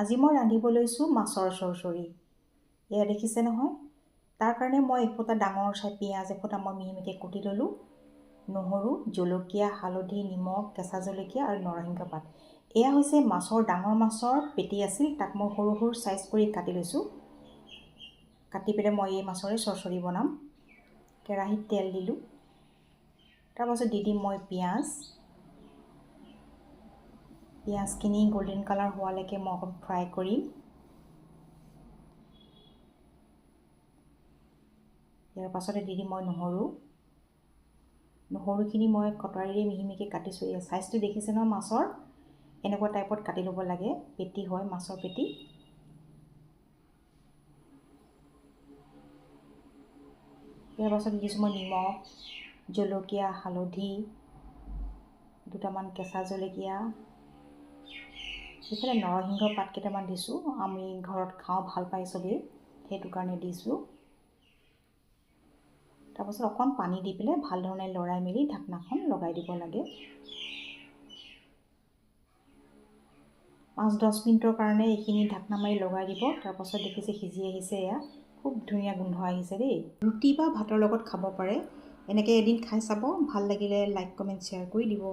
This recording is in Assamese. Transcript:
আজি মই ৰান্ধিব লৈছোঁ মাছৰ চৰচৰি। এয়া দেখিছে নহয়। তাৰ কাৰণে মই এফুটা ডাঙৰ চাই পিঁয়াজ এফুটা মই মিহি মিহিকৈ কুটি ল'লোঁ। নহৰু, জলকীয়া, হালধি, নিমখ, কেঁচা জলকীয়া আৰু নৰসিংহ পাত। এয়া হৈছে মাছৰ ডাঙৰ মাছৰ পেটি আছিল, তাক মই সৰু সৰু চাইজ কৰি কাটি লৈছোঁ। কাটি পেলাই মই এই মাছৰে চৰচৰি বনাম। কেৰাহীত তেল দিলোঁ। তাৰপাছত দি দিম মই পিঁয়াজ। পিঁয়াজখিনি গল্ডেন কালাৰ হোৱালৈকে মই অকণ ফ্ৰাই কৰিম। ইয়াৰ পাছতে দি দিম মই নহৰু। নহৰুখিনি মই কটাৰীৰে মিহি মিহিকৈ কাটিছোঁ। এই চাইজটো দেখিছে নহয় মাছৰ, এনেকুৱা টাইপত কাটি ল'ব লাগে। পেটি হয় মাছৰ পেটি। ইয়াৰ পাছত দিছোঁ মই নিমখ, জলকীয়া, হালধি, দুটামান কেঁচা জলকীয়া, এইফালে নৰসিংহ পাত কেইটামান দিছোঁ। আমি ঘৰত খাওঁ, ভাল পাই চবেই, সেইটো কাৰণে দিছোঁ। তাৰপাছত অকণ পানী দি পেলাই ভাল ধৰণে লৰাই মেলি ঢাকনাখন লগাই দিব লাগে। 5-10 মিনিটৰ কাৰণে এইখিনি ঢাকনা মাৰি লগাই দিব। তাৰপাছত দেখিছে সিজি আহিছে। এয়া খুব ধুনীয়া গোন্ধ আহিছে দেই। ৰুটি বা ভাতৰ লগত খাব পাৰে। এনেকৈ এদিন খাই চাব। ভাল লাগিলে লাইক, কমেণ্ট, শ্বেয়াৰ কৰি দিব।